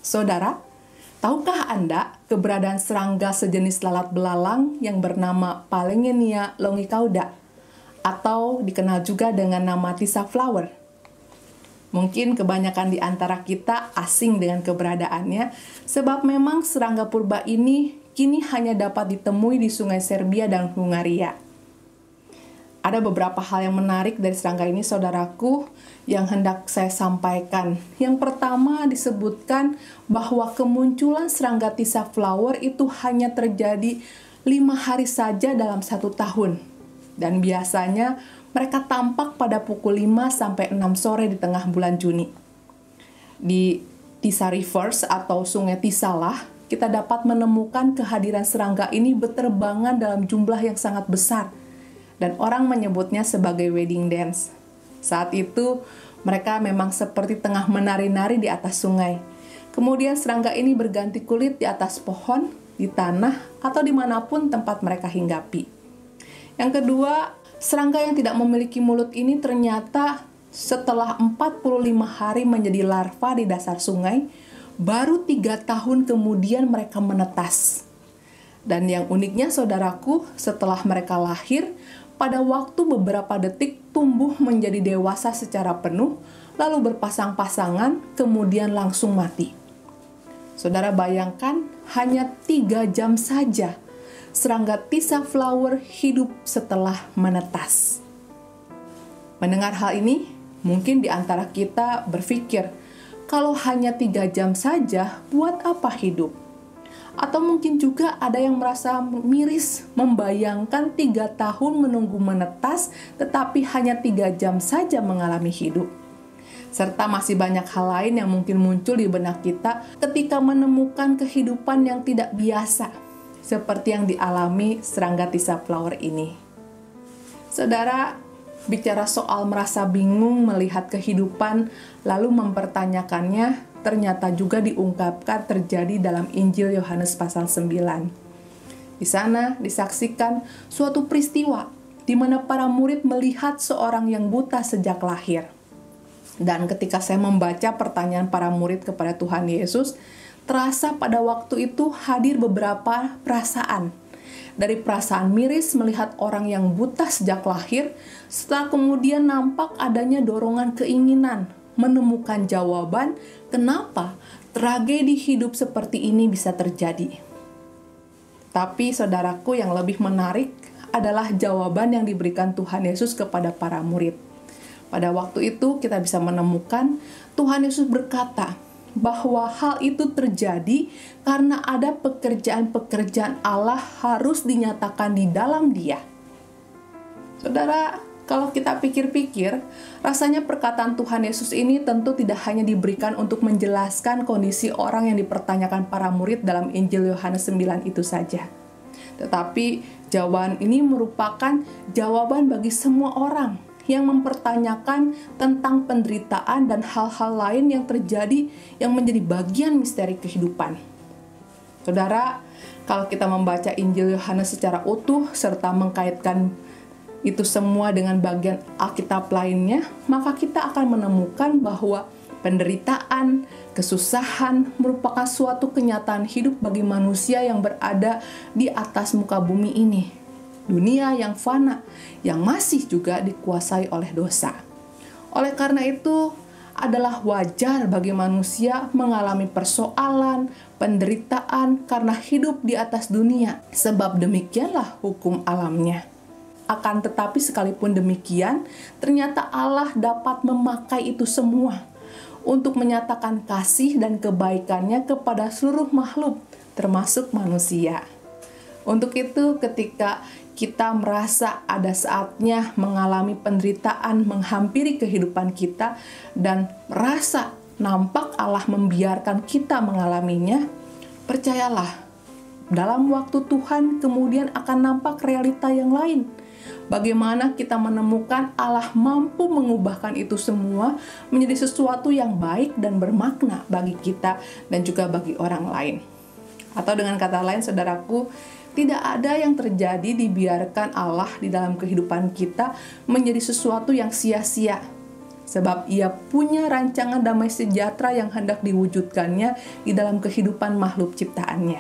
Saudara, tahukah Anda keberadaan serangga sejenis lalat belalang yang bernama Palengenia longicauda atau dikenal juga dengan nama Tisa flower? Mungkin kebanyakan di antara kita asing dengan keberadaannya, sebab memang serangga purba ini kini hanya dapat ditemui di sungai Serbia dan Hungaria. Ada beberapa hal yang menarik dari serangga ini, saudaraku, yang hendak saya sampaikan. Yang pertama, disebutkan bahwa kemunculan serangga Tisa flower itu hanya terjadi 5 hari saja dalam 1 tahun. Dan biasanya mereka tampak pada pukul 5 sampai 6 sore di tengah bulan Juni. Di Tisa Rivers atau Sungai Tisalah, kita dapat menemukan kehadiran serangga ini berterbangan dalam jumlah yang sangat besar. Dan orang menyebutnya sebagai wedding dance. Saat itu, mereka memang seperti tengah menari-nari di atas sungai. Kemudian serangga ini berganti kulit di atas pohon, di tanah, atau dimanapun tempat mereka hinggapi. Yang kedua, serangga yang tidak memiliki mulut ini ternyata setelah 45 hari menjadi larva di dasar sungai, baru 3 tahun kemudian mereka menetas. Dan yang uniknya, saudaraku, setelah mereka lahir, pada waktu beberapa detik tumbuh menjadi dewasa secara penuh, lalu berpasang-pasangan, kemudian langsung mati. Saudara bayangkan, hanya 3 jam saja serangga Tisa flower hidup setelah menetas. Mendengar hal ini, mungkin di antara kita berpikir, kalau hanya 3 jam saja, buat apa hidup? Atau mungkin juga ada yang merasa miris membayangkan 3 tahun menunggu menetas, tetapi hanya 3 jam saja mengalami hidup. Serta masih banyak hal lain yang mungkin muncul di benak kita ketika menemukan kehidupan yang tidak biasa, seperti yang dialami serangga Tisa flower ini. Saudara, bicara soal merasa bingung melihat kehidupan, lalu mempertanyakannya, ternyata juga diungkapkan terjadi dalam Injil Yohanes pasal 9. Di sana disaksikan suatu peristiwa di mana para murid melihat seorang yang buta sejak lahir. Dan ketika saya membaca pertanyaan para murid kepada Tuhan Yesus, terasa pada waktu itu hadir beberapa perasaan. Dari perasaan miris melihat orang yang buta sejak lahir, setelah kemudian nampak adanya dorongan keinginan menemukan jawaban kenapa tragedi hidup seperti ini bisa terjadi. Tapi saudaraku, yang lebih menarik adalah jawaban yang diberikan Tuhan Yesus kepada para murid. Pada waktu itu kita bisa menemukan Tuhan Yesus berkata bahwa hal itu terjadi karena ada pekerjaan-pekerjaan Allah harus dinyatakan di dalam Dia. Saudara, kalau kita pikir-pikir, rasanya perkataan Tuhan Yesus ini tentu tidak hanya diberikan untuk menjelaskan kondisi orang yang dipertanyakan para murid dalam Injil Yohanes 9 itu saja. Tetapi jawaban ini merupakan jawaban bagi semua orang yang mempertanyakan tentang penderitaan dan hal-hal lain yang terjadi yang menjadi bagian misteri kehidupan. Saudara, kalau kita membaca Injil Yohanes secara utuh serta mengkaitkan itu semua dengan bagian Alkitab lainnya, maka kita akan menemukan bahwa penderitaan, kesusahan merupakan suatu kenyataan hidup bagi manusia yang berada di atas muka bumi ini. Dunia yang fana, yang masih juga dikuasai oleh dosa. Oleh karena itu, adalah wajar bagi manusia mengalami persoalan, penderitaan karena hidup di atas dunia, sebab demikianlah hukum alamnya. Akan tetapi sekalipun demikian, ternyata Allah dapat memakai itu semua untuk menyatakan kasih dan kebaikannya kepada seluruh makhluk, termasuk manusia. Untuk itu, ketika kita merasa ada saatnya mengalami penderitaan menghampiri kehidupan kita dan merasa nampak Allah membiarkan kita mengalaminya, percayalah, dalam waktu Tuhan kemudian akan nampak realita yang lain. Bagaimana kita menemukan Allah mampu mengubahkan itu semua menjadi sesuatu yang baik dan bermakna bagi kita dan juga bagi orang lain. Atau dengan kata lain, saudaraku, tidak ada yang terjadi dibiarkan Allah di dalam kehidupan kita menjadi sesuatu yang sia-sia. sebab Ia punya rancangan damai sejahtera yang hendak diwujudkannya di dalam kehidupan makhluk ciptaannya.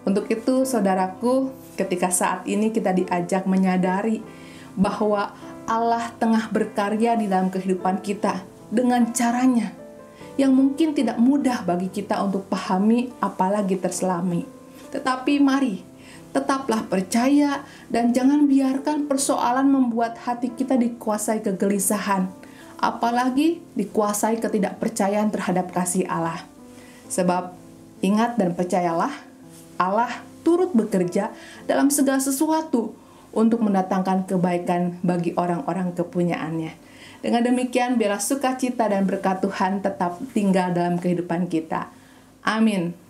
Untuk itu, saudaraku, ketika saat ini kita diajak menyadari bahwa Allah tengah berkarya di dalam kehidupan kita dengan caranya yang mungkin tidak mudah bagi kita untuk pahami, apalagi terselami. Tetapi mari, tetaplah percaya dan jangan biarkan persoalan membuat hati kita dikuasai kegelisahan, apalagi dikuasai ketidakpercayaan terhadap kasih Allah. Sebab ingat dan percayalah, Allah turut bekerja dalam segala sesuatu untuk mendatangkan kebaikan bagi orang-orang kepunyaannya. Dengan demikian, biarlah sukacita dan berkat Tuhan tetap tinggal dalam kehidupan kita. Amin.